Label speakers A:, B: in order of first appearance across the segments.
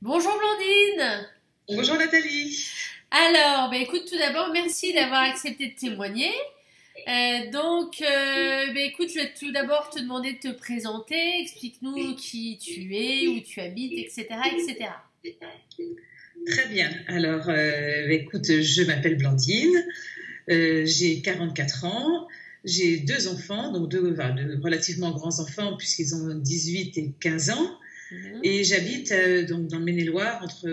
A: Bonjour Blandine.
B: Bonjour Nathalie.
A: Alors, écoute, tout d'abord, merci d'avoir accepté de témoigner. Écoute, je vais tout d'abord te demander de te présenter. Explique-nous qui tu es, où tu habites, etc., etc.
B: Très bien. Alors, écoute, je m'appelle Blandine. J'ai 44 ans. J'ai deux enfants, donc deux relativement grands enfants puisqu'ils ont 18 et 15 ans. Et j'habite donc dans le Maine-et-Loire, entre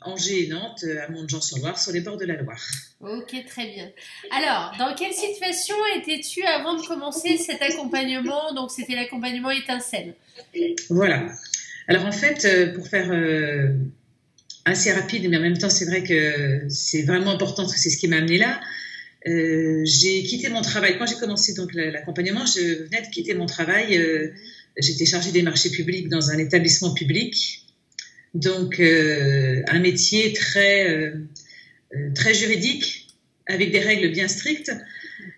B: Angers et Nantes, à Montjean-sur-Loire, sur les bords de la Loire.
A: Ok, très bien. Alors, dans quelle situation étais-tu avant de commencer cet accompagnement? Donc, c'était l'accompagnement Étincelle.
B: Voilà. Alors, en fait, pour faire assez rapide, mais en même temps, c'est vrai que c'est vraiment important parce que c'est ce qui m'a amené là. J'ai quitté mon travail. Quand j'ai commencé donc l'accompagnement, je venais de quitter mon travail. J'étais chargée des marchés publics dans un établissement public, donc un métier très juridique, avec des règles bien strictes,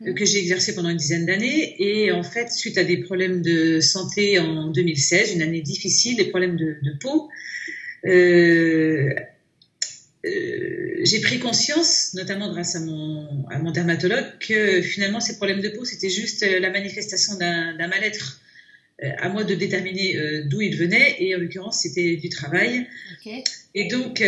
B: que j'ai exercé pendant une dizaine d'années. Et en fait, suite à des problèmes de santé en 2016, une année difficile, des problèmes de peau, j'ai pris conscience, notamment grâce à mon dermatologue, que finalement ces problèmes de peau, c'était juste la manifestation d'un mal-être. À moi de déterminer d'où il venait, et en l'occurrence c'était du travail. Okay. Et donc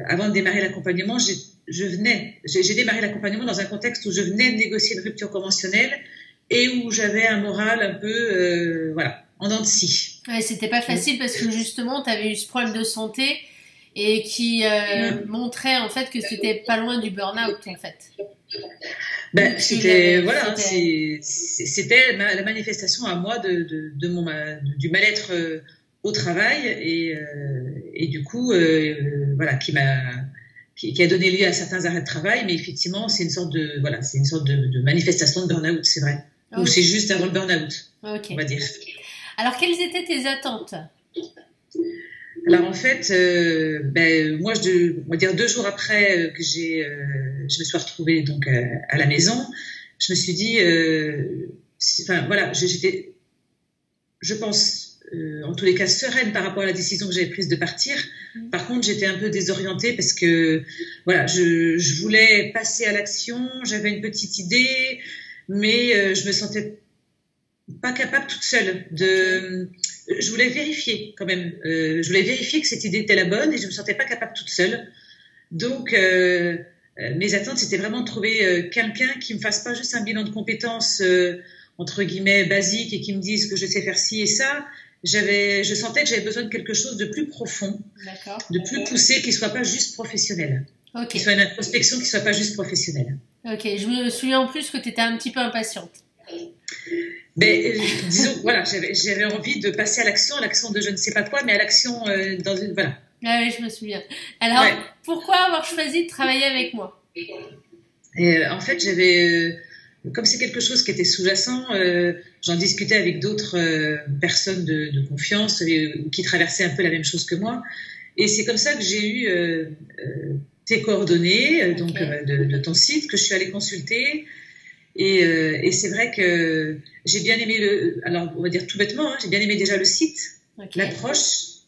B: avant de démarrer l'accompagnement, j'ai démarré l'accompagnement dans un contexte où je venais de négocier une rupture conventionnelle et où j'avais un moral un peu en dents de scie.
A: Ouais, c'était pas facile parce que justement tu avais eu ce problème de santé et qui montrait en fait que c'était pas loin du burn-out en fait.
B: C'était la manifestation à moi du mal-être au travail et du coup qui a donné lieu à certains arrêts de travail, mais effectivement c'est une sorte de manifestation de burn-out, c'est vrai. Okay. Ou c'est juste avant le burn-out, okay. On va dire.
A: Alors quelles étaient tes attentes?
B: Alors en fait, moi, on va dire 2 jours après que je me suis retrouvée donc à la maison, je me suis dit, j'étais, je pense, en tous les cas sereine par rapport à la décision que j'avais prise de partir. Par contre, j'étais un peu désorientée parce que je voulais passer à l'action, j'avais une petite idée, mais je me sentais pas capable toute seule je voulais vérifier quand même. Je voulais vérifier que cette idée était la bonne et je me sentais pas capable toute seule. Donc, mes attentes, c'était vraiment de trouver quelqu'un qui me fasse pas juste un bilan de compétences entre guillemets basique et qui me dise que je sais faire ci et ça. Je sentais que j'avais besoin de quelque chose de plus profond, de plus poussé, qui soit pas juste professionnel, qui soit une introspection, qui soit pas juste professionnelle.
A: Ok, je me souviens en plus que tu étais un petit peu impatiente.
B: Disons, j'avais envie de passer à l'action de je ne sais pas quoi, mais à l'action dans une, voilà.
A: Ah oui, je me souviens. Alors, pourquoi avoir choisi de travailler avec moi?
B: En fait, comme c'est quelque chose qui était sous-jacent, j'en discutais avec d'autres personnes de confiance qui traversaient un peu la même chose que moi, et c'est comme ça que j'ai eu tes coordonnées, de ton site, que je suis allée consulter. Et c'est vrai que j'ai bien aimé alors on va dire tout bêtement, j'ai bien aimé déjà le site, l'approche,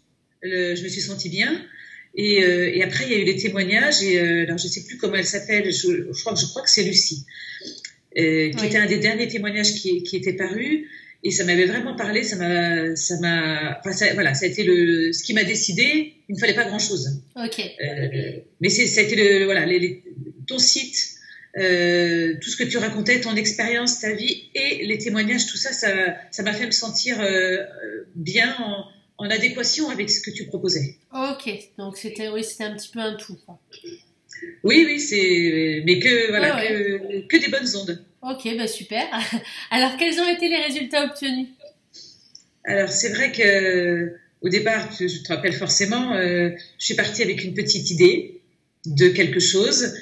B: je me suis sentie bien. Et après il y a eu les témoignages alors je sais plus comment elle s'appelle, je crois que c'est Lucie, qui était un des derniers témoignages qui était paru, et ça m'avait vraiment parlé, ça a été ce qui m'a décidé. Il ne fallait pas grand chose. Mais ça a été ton site. Tout ce que tu racontais, ton expérience, ta vie et les témoignages, tout ça m'a fait me sentir bien en adéquation avec ce que tu proposais.
A: Ok, donc c'était un petit peu un tout, quoi.
B: Oui, mais que des bonnes ondes.
A: Ok, super. Alors, quels ont été les résultats obtenus?
B: Alors, c'est vrai que au départ, je te rappelle forcément, je suis partie avec une petite idée de quelque chose.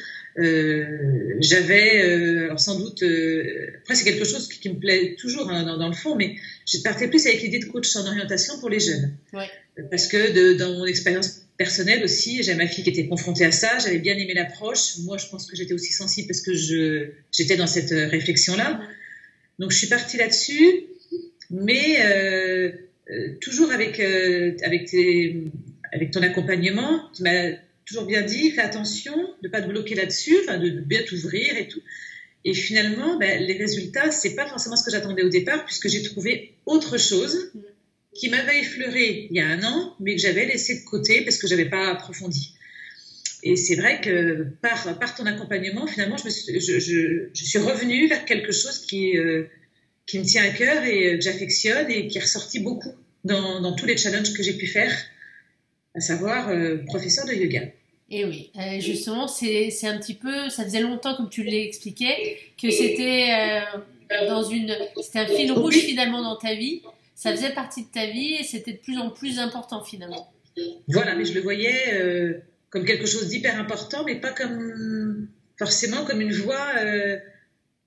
B: J'avais alors sans doute après c'est quelque chose qui me plaît toujours dans le fond, mais je partais plus avec l'idée de coach en orientation pour les jeunes, parce que dans mon expérience personnelle aussi, j'avais ma fille qui était confrontée à ça, j'avais bien aimé l'approche. Moi je pense que j'étais aussi sensible parce que j'étais dans cette réflexion là, donc je suis partie là-dessus, mais toujours avec avec ton accompagnement, tu m'as toujours bien dit, fais attention de ne pas te bloquer là-dessus, de bien t'ouvrir et tout. Et finalement, les résultats, c'est pas forcément ce que j'attendais au départ, puisque j'ai trouvé autre chose qui m'avait effleuré il y a 1 an, mais que j'avais laissé de côté parce que j'avais pas approfondi. Et c'est vrai que par ton accompagnement, finalement, je suis revenue vers quelque chose qui me tient à cœur et que j'affectionne et qui est ressorti beaucoup dans tous les challenges que j'ai pu faire, à savoir professeur de yoga.
A: Et oui, justement, c'est un petit peu, ça faisait longtemps, comme tu l'as expliqué, que c'était c'était un fil rouge finalement dans ta vie. Ça faisait partie de ta vie et c'était de plus en plus important finalement.
B: Voilà, mais je le voyais comme quelque chose d'hyper important, mais pas forcément comme une voie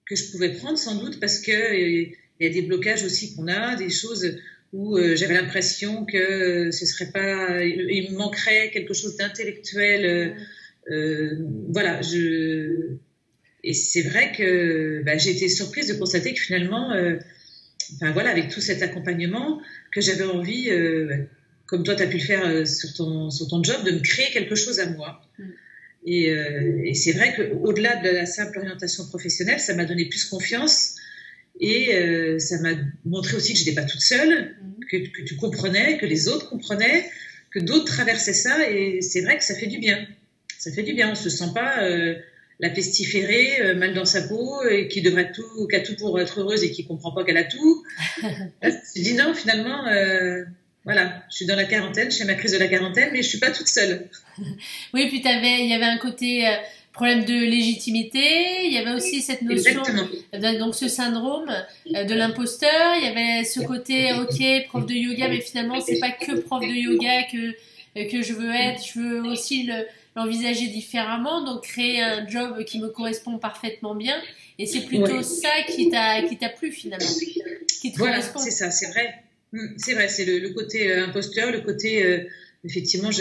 B: que je pouvais prendre sans doute, parce que il y a des blocages aussi qu'on a, des choses où j'avais l'impression que ce serait pas, il me manquerait quelque chose d'intellectuel. Voilà, et c'est vrai que j'ai été surprise de constater que finalement, voilà, avec tout cet accompagnement, que j'avais envie, comme toi tu as pu le faire sur ton job, de me créer quelque chose à moi. Et c'est vrai qu'au-delà de la simple orientation professionnelle, ça m'a donné plus confiance. Et ça m'a montré aussi que je n'étais pas toute seule, que tu comprenais, que les autres comprenaient, que d'autres traversaient ça. Et c'est vrai que ça fait du bien. Ça fait du bien. On ne se sent pas la pestiférée, mal dans sa peau, et qui a tout pour être heureuse et qui ne comprend pas qu'elle a tout. Là, tu dis non, finalement, voilà, je suis dans la quarantaine, je fais ma crise de la quarantaine, mais je ne suis pas toute seule.
A: Oui, puis il y avait un côté... problème de légitimité, il y avait aussi cette notion, donc ce syndrome de l'imposteur, il y avait ce côté, ok, prof de yoga, mais finalement c'est pas que prof de yoga que je veux être, je veux aussi l'envisager différemment, donc créer un job qui me correspond parfaitement bien, et c'est plutôt ça qui t'a plu finalement, qui te correspond.
B: C'est ça, c'est vrai, c'est le côté imposteur, le côté, effectivement,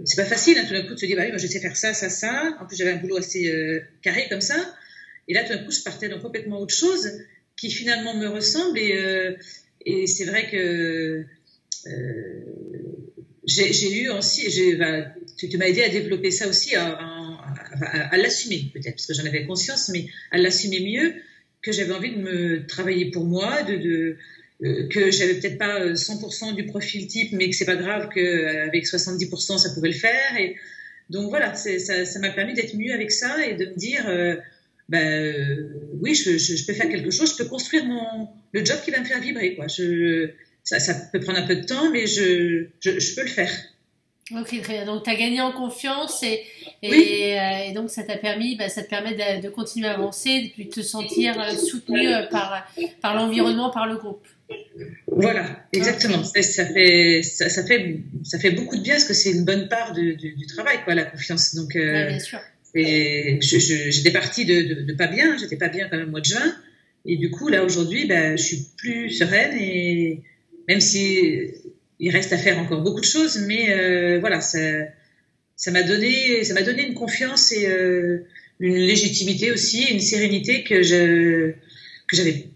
B: c'est pas facile, tout d'un coup de se dire oui, moi je sais faire ça. En plus j'avais un boulot assez carré comme ça, et là tout d'un coup je partais dans complètement autre chose qui finalement me ressemble, et c'est vrai que j'ai eu aussi, tu m'as aidé à développer ça aussi, à l'assumer peut-être, parce que j'en avais conscience, mais à l'assumer mieux, que j'avais envie de me travailler pour moi, que j'avais peut-être pas 100% du profil type, mais que c'est pas grave, qu'avec 70% ça pouvait le faire. Et donc voilà, ça m'a permis d'être mieux avec ça et de me dire oui, je peux faire quelque chose, je peux construire le job qui va me faire vibrer, quoi. Ça peut prendre un peu de temps, mais je peux le faire.
A: Ok, très bien. Donc tu as gagné en confiance et donc ça t'a permis, ça te permet de continuer à avancer et puis de te sentir soutenu par l'environnement, par le groupe.
B: Voilà, exactement. Okay. Ça fait beaucoup de bien, parce que c'est une bonne part du travail, quoi, la confiance. Donc,
A: bien sûr.
B: J'étais partie de pas bien, j'étais pas bien quand même au mois de juin, et du coup là aujourd'hui, je suis plus sereine, et même si il reste à faire encore beaucoup de choses, mais voilà, ça m'a donné une confiance et une légitimité aussi, une sérénité que j'avais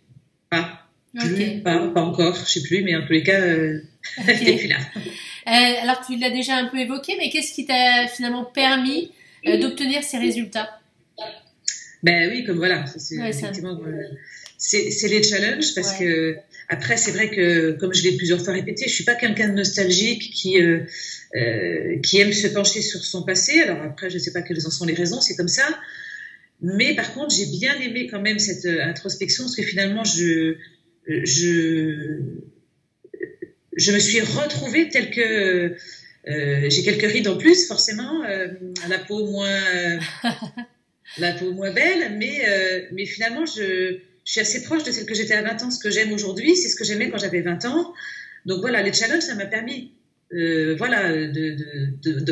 B: pas.
A: Okay.
B: Pas encore, je sais plus, mais en tous les cas, j'étais plus là.
A: Alors tu l'as déjà un peu évoqué, mais qu'est-ce qui t'a finalement permis d'obtenir ces résultats?
B: Oui, comme voilà, effectivement, c'est les challenges, parce que après c'est vrai que, comme je l'ai plusieurs fois répété, je suis pas quelqu'un de nostalgique qui aime se pencher sur son passé. Alors après, je sais pas quelles en sont les raisons, c'est comme ça. Mais par contre, j'ai bien aimé quand même cette introspection, parce que finalement je me suis retrouvée telle que j'ai quelques rides en plus, forcément, la peau moins belle, mais finalement je suis assez proche de celle que j'étais à 20 ans. Ce que j'aime aujourd'hui, c'est ce que j'aimais quand j'avais 20 ans. Donc voilà, les challenges, ça m'a permis de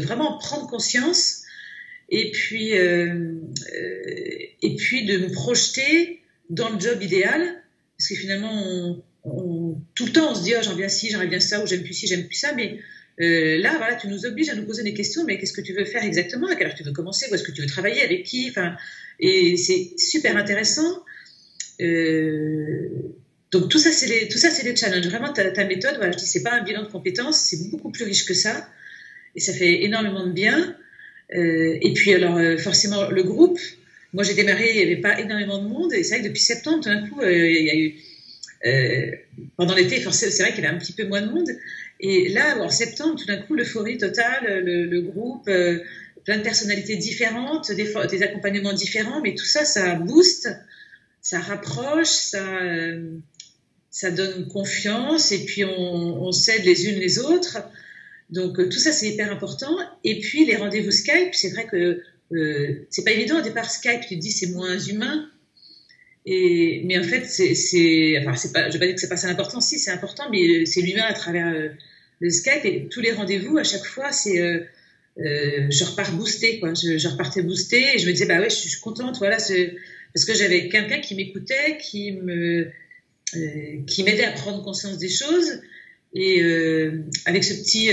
B: vraiment prendre conscience, et puis de me projeter dans le job idéal. Parce que finalement, tout le temps, on se dit j'aimerais bien ci, j'aimerais bien ça, ou j'aime plus ci, j'aime plus ça. Mais là, voilà, tu nous obliges à nous poser des questions. Mais qu'est-ce que tu veux faire exactement? À quelle heure tu veux commencer? Où est-ce que tu veux travailler? Avec qui? Et c'est super intéressant. Donc tout ça, c'est les challenges. Vraiment, ta méthode, voilà, je dis, c'est pas un bilan de compétences, c'est beaucoup plus riche que ça. Et ça fait énormément de bien. Et puis alors, forcément, le groupe. Moi, j'ai démarré, il n'y avait pas énormément de monde. Et c'est vrai que depuis septembre, tout d'un coup, il y a eu... pendant l'été, c'est vrai qu'il y avait un petit peu moins de monde. Et là, en septembre, tout d'un coup, l'euphorie totale, le groupe, plein de personnalités différentes, des accompagnements différents. Mais tout ça, ça booste, ça rapproche, ça donne confiance. Et puis, on s'aide les unes les autres. Donc, tout ça, c'est hyper important. Et puis, les rendez-vous Skype, c'est vrai que c'est pas évident au départ. Skype, tu te dis, c'est moins humain. Mais en fait, enfin, c'est pas, je vais pas dire que c'est pas ça important. Si, c'est important, mais c'est l'humain à travers le Skype. Et tous les rendez-vous, à chaque fois, c'est je repars boostée, quoi. Je repartais boostée et je me disais, bah ouais, je suis contente, voilà, parce que j'avais quelqu'un qui m'écoutait, qui m'aidait à prendre conscience des choses. Et avec ce petit,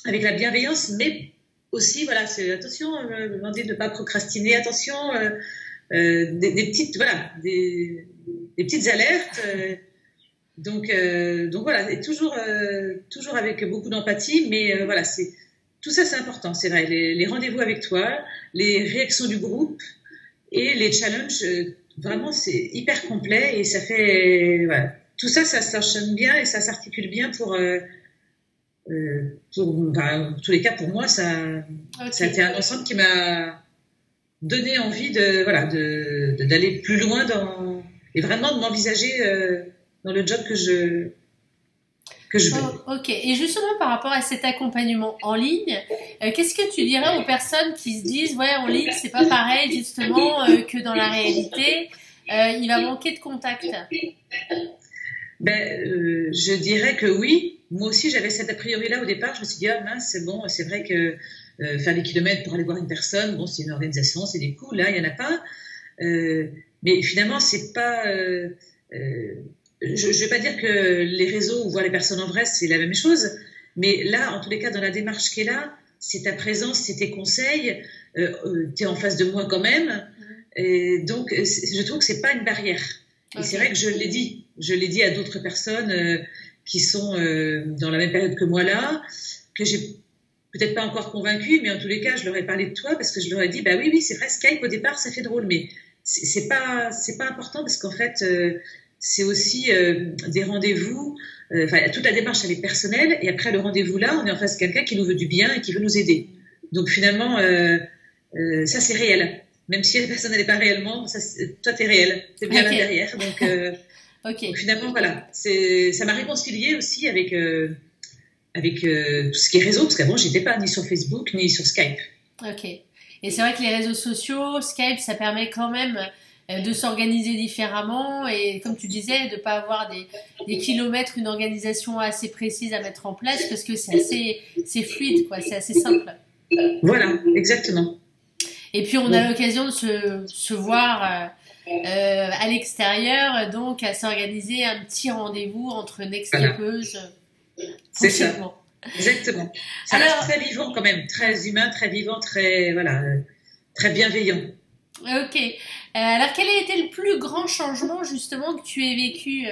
B: avec la bienveillance, mais aussi, voilà, c'est attention, demander de ne pas procrastiner, attention, des petites, voilà, des petites alertes. Donc voilà, et toujours avec beaucoup d'empathie, mais voilà, tout ça, c'est important, c'est vrai. Les rendez-vous avec toi, les réactions du groupe et les challenges, vraiment, c'est hyper complet et ça fait, voilà. Tout ça, ça s'enchaîne bien et ça s'articule bien pour en tous les cas, pour moi, ça a été un ensemble qui m'a donné envie d'aller plus loin et vraiment de m'envisager dans le job que je veux.
A: Ok. Et justement, par rapport à cet accompagnement en ligne, qu'est-ce que tu dirais aux personnes qui se disent, ouais, en ligne, c'est pas pareil, justement, que dans la réalité, il va manquer de contact?
B: Je dirais que oui. Moi aussi, j'avais cet a priori-là au départ. Je me suis dit, ah mince, c'est bon, c'est vrai que faire des kilomètres pour aller voir une personne, bon, c'est une organisation, c'est des coûts. Là, il n'y en a pas. Mais finalement, c'est pas... je ne vais pas dire que les réseaux où voir les personnes en vrai, c'est la même chose. Mais là, en tous les cas, dans la démarche qui est là, c'est ta présence, c'est tes conseils. Tu es en face de moi quand même. Et donc, je trouve que c'est pas une barrière. Et c'est vrai que je l'ai dit à d'autres personnes qui sont dans la même période que moi là, que j'ai peut-être pas encore convaincu, mais en tous les cas, je leur ai parlé de toi parce que je leur ai dit, bah oui, c'est vrai, Skype au départ, ça fait drôle, mais c'est pas important parce qu'en fait, c'est aussi des rendez-vous. Enfin, toute la démarche elle est personnelle et après le rendez-vous là, on est en face de quelqu'un qui nous veut du bien et qui veut nous aider. Donc finalement, ça c'est réel. Même si la personne n'est pas réellement, toi t'es réel, t'es bien là derrière. Donc, donc finalement voilà, ça m'a réconciliée aussi avec tout ce qui est réseau, parce qu'avant j'étais pas ni sur Facebook ni sur Skype.
A: Ok. Et c'est vrai que les réseaux sociaux, Skype, ça permet quand même de s'organiser différemment et comme tu disais, de pas avoir des kilomètres, une organisation assez précise à mettre en place parce que c'est fluide, quoi, c'est assez simple.
B: Voilà, exactement.
A: Et puis on a l'occasion de se voir à l'extérieur, donc à s'organiser un petit rendez-vous entre nextcapeuses.
B: C'est ça. Exactement. Ça reste très vivant quand même, très humain, très vivant, très très bienveillant.
A: Ok. Alors quel a été le plus grand changement justement que tu aies vécu?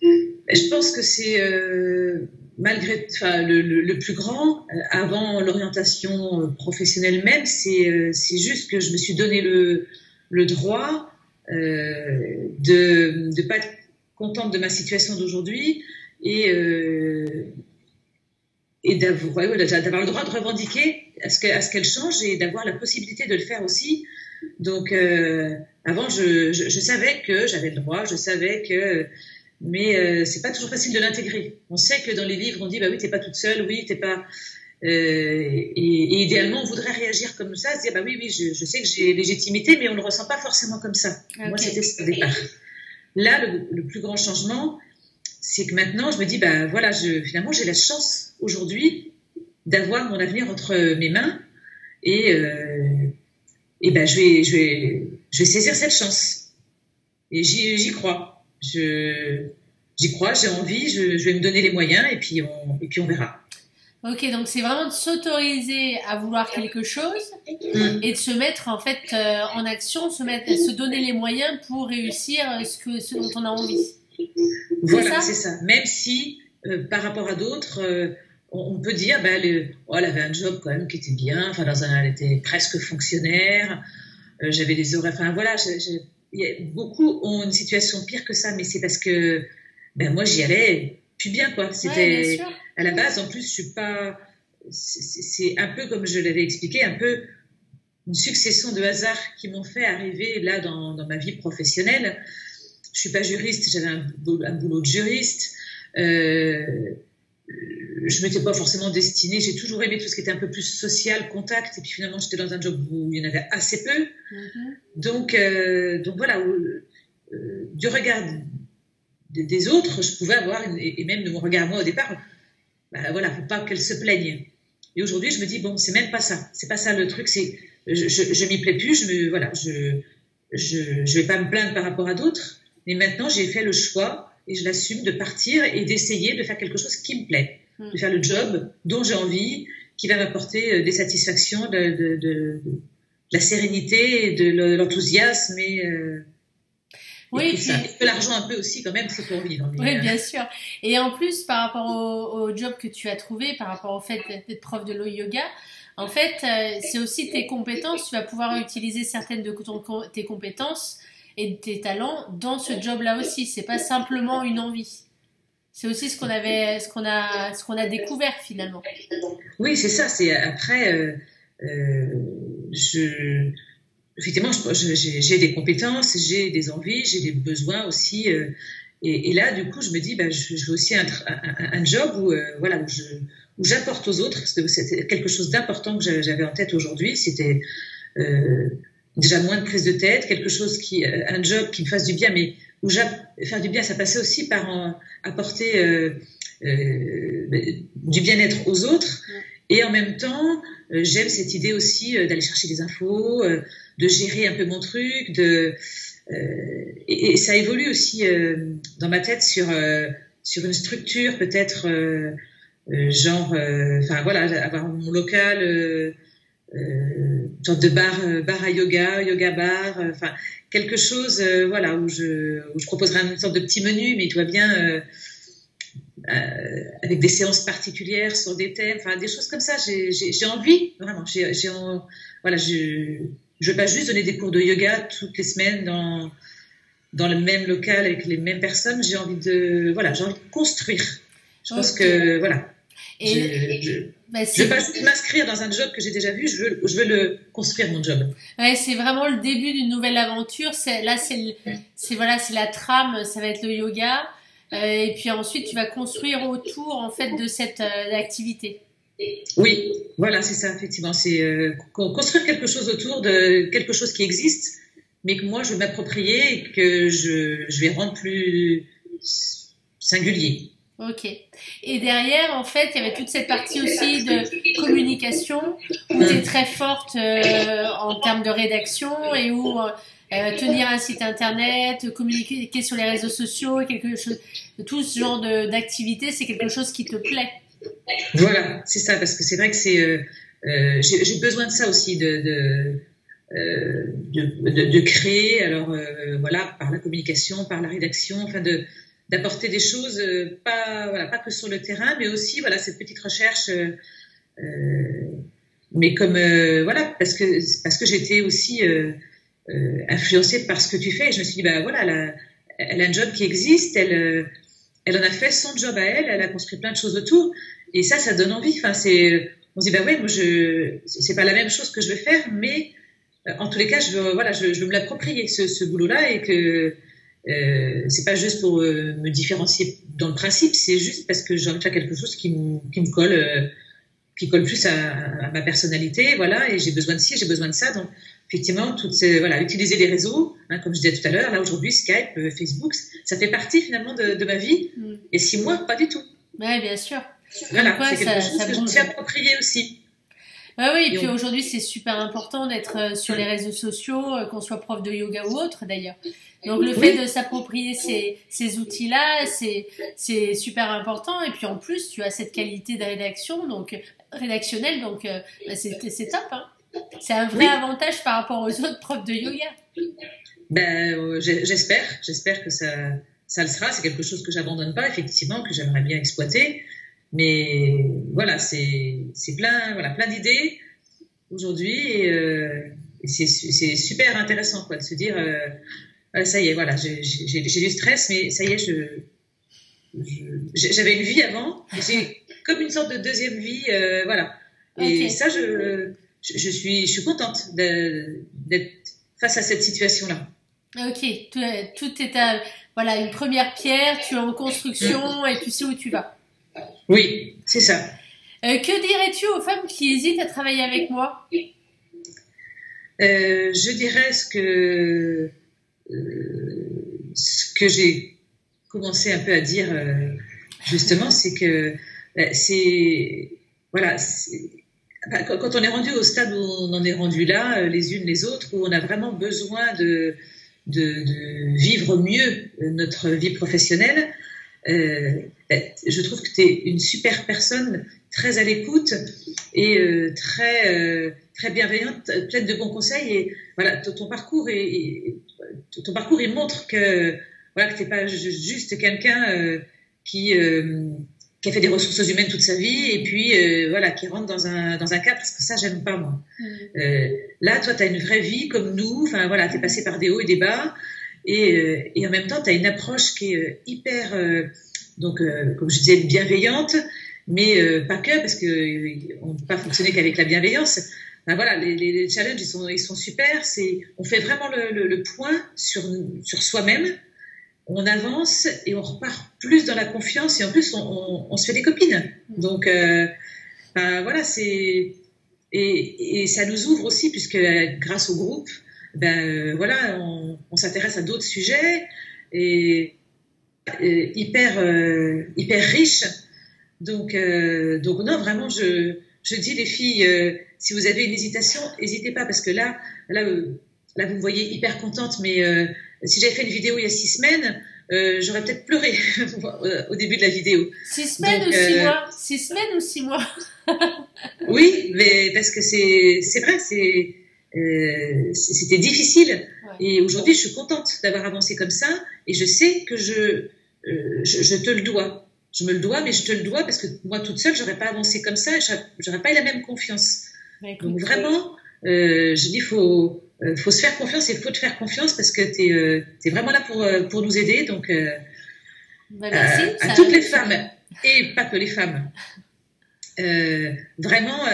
B: Je pense que c'est le plus grand, avant l'orientation professionnelle même, c'est juste que je me suis donné le droit de pas être contente de ma situation d'aujourd'hui et d'avoir le droit de revendiquer à ce qu'elle change et d'avoir la possibilité de le faire aussi. Donc avant je savais que j'avais le droit, je savais que mais c'est pas toujours facile de l'intégrer. On sait que dans les livres on dit bah oui t'es pas toute seule, oui t'es pas et idéalement on voudrait réagir comme ça, se dire bah oui je sais que j'ai légitimité mais on le ressent pas forcément comme ça. Okay. Moi c'était ça au départ. Là le plus grand changement c'est que maintenant je me dis bah voilà finalement j'ai la chance aujourd'hui d'avoir mon avenir entre mes mains et ben je vais saisir cette chance et j'y crois. J'y crois, j'ai envie, je vais me donner les moyens et puis on verra.
A: Ok, donc c'est vraiment de s'autoriser à vouloir quelque chose et de se mettre en fait en action, se donner les moyens pour réussir ce dont on a envie.
B: Voilà, c'est ça. Même si par rapport à d'autres, on peut dire, elle avait un job quand même qui était bien, enfin elle était presque fonctionnaire, j'avais des horaires, enfin voilà, beaucoup ont une situation pire que ça, mais c'est parce que moi j'y allais plus bien quoi. C'était à la base, en plus je suis pas, c'est un peu comme je l'avais expliqué, un peu une succession de hasards qui m'ont fait arriver là dans ma vie professionnelle. Je suis pas juriste, j'avais un boulot de juriste. Je m'étais pas forcément destinée. J'ai toujours aimé tout ce qui était un peu plus social, contact. Et puis finalement, j'étais dans un job où il y en avait assez peu. Donc voilà, du regard des autres, je pouvais avoir, et même de mon regard moi au départ, voilà, faut pas qu'elle se plaigne. Et aujourd'hui, je me dis bon, c'est même pas ça. C'est pas ça le truc. C'est je m'y plais plus. Je vais pas me plaindre par rapport à d'autres. Mais maintenant, j'ai fait le choix et je l'assume de partir et d'essayer de faire quelque chose qui me plaît, de faire le job dont j'ai envie, qui va m'apporter des satisfactions, de la sérénité, de l'enthousiasme
A: oui,
B: et tout ça. Et de l'argent un peu aussi quand même, c'est pour vivre.
A: Oui, bien sûr. Et en plus, par rapport au job que tu as trouvé, par rapport au fait d'être prof de yoga, en fait, c'est aussi tes compétences. Tu vas pouvoir utiliser certaines de tes compétences et de tes talents dans ce job-là aussi. C'est pas simplement une envie. C'est aussi ce qu'on a découvert finalement.
B: Oui, c'est ça. C'est après, effectivement, j'ai des compétences, j'ai des envies, j'ai des besoins aussi. Et là, du coup, je me dis, je veux aussi un job où j'apporte aux autres, parce que c'était quelque chose d'important que j'avais en tête aujourd'hui. C'était déjà moins de prise de tête, un job qui me fasse du bien, mais où faire du bien, ça passait aussi par apporter du bien-être aux autres. Et en même temps, j'aime cette idée aussi d'aller chercher des infos, de gérer un peu mon truc, et ça évolue aussi dans ma tête sur une structure peut-être avoir mon local, sorte de bar à yoga bar, quelque chose où je proposerai une sorte de petit menu, mais tu vois bien avec des séances particulières sur des thèmes, des choses comme ça. J'ai envie vraiment. Je veux pas juste donner des cours de yoga toutes les semaines dans le même local avec les mêmes personnes. J'ai envie de construire. Je pense que voilà. Je veux pas juste m'inscrire dans un job que j'ai déjà vu, je veux le construire, mon job.
A: Ouais, c'est vraiment le début d'une nouvelle aventure. C'est la trame, ça va être le yoga. Et puis ensuite, tu vas construire autour, en fait, de cette activité.
B: Oui, voilà, c'est ça, effectivement. C'est construire quelque chose autour de quelque chose qui existe, mais que moi, je vais m'approprier et que je vais rendre plus singulier.
A: Ok. Et derrière, en fait, il y avait toute cette partie aussi de communication où tu es très forte en termes de rédaction et où tenir un site internet, communiquer sur les réseaux sociaux, tout ce genre d'activité, c'est quelque chose qui te plaît.
B: Voilà, c'est ça, parce que c'est vrai que j'ai besoin de ça aussi, de créer, alors par la communication, par la rédaction, d'apporter des choses, pas que sur le terrain, mais aussi cette petite recherche, mais comme parce que j'étais aussi influencée par ce que tu fais, et je me suis dit elle a un job qui existe, elle en a fait son job à elle a construit plein de choses autour, et ça donne envie. On se dit moi c'est pas la même chose que je veux faire, mais en tous les cas je veux me l'approprier ce boulot-là, et que c'est pas juste pour me différencier dans le principe, c'est juste parce que j'ai envie de faire quelque chose qui me colle, qui colle plus à ma personnalité, et j'ai besoin de ci, j'ai besoin de ça. Donc effectivement, utiliser les réseaux, comme je disais tout à l'heure, là aujourd'hui Skype, Facebook, ça fait partie finalement de ma vie. Et 6 mois, pas du tout.
A: Ouais, bien sûr.
B: Voilà, c'est quelque chose que je me suis approprié aussi.
A: Ouais, oui, et puis aujourd'hui, c'est super important d'être sur les réseaux sociaux, qu'on soit prof de yoga ou autre d'ailleurs. Donc le fait de s'approprier ces outils-là, c'est super important. Et puis en plus, tu as cette qualité de rédactionnelle, donc c'est top. Hein. C'est un vrai avantage par rapport aux autres profs de yoga.
B: Ben, j'espère que ça le sera. C'est quelque chose que j'abandonne pas, effectivement, que j'aimerais bien exploiter. Mais voilà, c'est plein d'idées aujourd'hui et c'est super intéressant quoi, de se dire ça y est, voilà, j'ai du stress, mais ça y est, j'avais une vie avant, j'ai comme une sorte de deuxième vie, voilà. Et ça, je suis contente d'être face à cette situation-là.
A: Ok, tout est voilà, une première pierre, tu es en construction et tu sais où tu vas.
B: Oui, c'est ça.
A: Que dirais-tu aux femmes qui hésitent à travailler avec moi?
B: Je dirais ce que j'ai commencé un peu à dire justement, c'est que quand on est rendu au stade où on en est rendu là, les unes les autres, où on a vraiment besoin de vivre mieux notre vie professionnelle, je trouve que tu es une super personne, très à l'écoute et très bienveillante, pleine de bons conseils. Et voilà, ton parcours il montre que voilà, que t'es pas juste quelqu'un qui a fait des ressources humaines toute sa vie et puis voilà, qui rentre dans un cadre, parce que ça j'aime pas moi. Là, toi, tu as une vraie vie comme nous. Enfin voilà, t'es passé par des hauts et des bas. Et en même temps, tu as une approche qui est hyper, comme je disais, bienveillante, mais pas que, parce qu'on ne peut pas fonctionner qu'avec la bienveillance. Ben voilà, les challenges, ils sont super. On fait vraiment le point sur soi-même. On avance et on repart plus dans la confiance et en plus, on se fait des copines. Donc, voilà, et ça nous ouvre aussi, puisque grâce au groupe, voilà, on s'intéresse à d'autres sujets et hyper riches. Donc non, vraiment, je dis les filles, si vous avez une hésitation, n'hésitez pas, parce que là, vous me voyez hyper contente, mais si j'avais fait une vidéo il y a 6 semaines, j'aurais peut-être pleuré au début de la vidéo.
A: 6 semaines ou 6 mois? 6 semaines ou 6 mois?
B: Oui, mais parce que c'est vrai, c'était difficile. Ouais. Et aujourd'hui, je suis contente d'avoir avancé comme ça. Et je sais que je te le dois. Je me le dois, mais je te le dois parce que moi, toute seule, j'aurais pas avancé comme ça et j'aurais pas eu la même confiance. Donc vraiment, je dis, faut se faire confiance et il faut te faire confiance parce que t'es vraiment là pour nous aider. Donc,
A: merci,
B: à toutes les femmes et pas que les femmes, vraiment,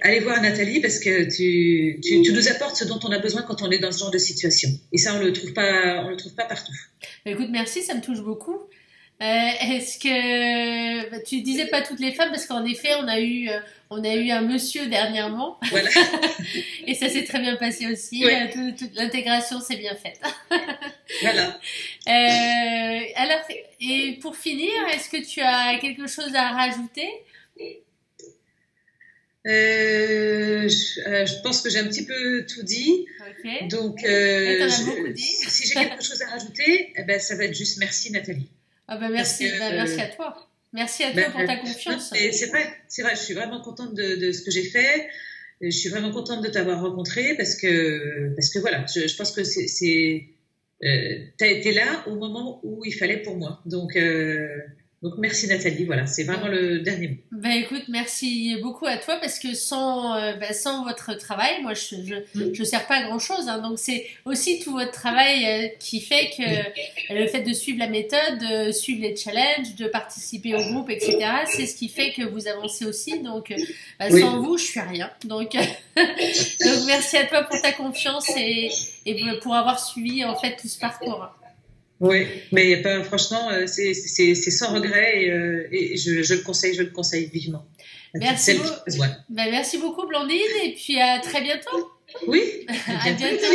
B: allez voir Nathalie parce que tu nous apportes ce dont on a besoin quand on est dans ce genre de situation. Et ça, on le trouve pas partout.
A: Écoute, merci, ça me touche beaucoup. Est-ce que tu disais pas toutes les femmes, parce qu'en effet on a eu un monsieur dernièrement. Voilà. Et ça s'est très bien passé aussi. Ouais. Toute l'intégration s'est bien faite.
B: Voilà.
A: Alors, et pour finir, est-ce que tu as quelque chose à rajouter?
B: Je pense que j'ai un petit peu tout dit.
A: Okay.
B: Donc,
A: beaucoup dit.
B: Si j'ai quelque chose à rajouter, ça va être juste merci Nathalie.
A: Ah merci, merci à toi. Merci à toi pour ta confiance.
B: C'est vrai, je suis vraiment contente de ce que j'ai fait. Je suis vraiment contente de t'avoir rencontré parce que voilà, je pense que t'as été là au moment où il fallait pour moi. Donc merci Nathalie, voilà, c'est vraiment le dernier mot.
A: Écoute, merci beaucoup à toi parce que sans votre travail, moi je sers pas à grand chose, hein, donc c'est aussi tout votre travail qui fait que le fait de suivre la méthode, de suivre les challenges, de participer au groupe, etc. C'est ce qui fait que vous avancez aussi, donc sans vous je suis rien. Donc merci à toi pour ta confiance et pour avoir suivi en fait tout ce parcours.
B: Oui, mais franchement, c'est sans regret et je le conseille vivement.
A: Merci beaucoup Blandine et puis à très bientôt.
B: Oui, à bientôt.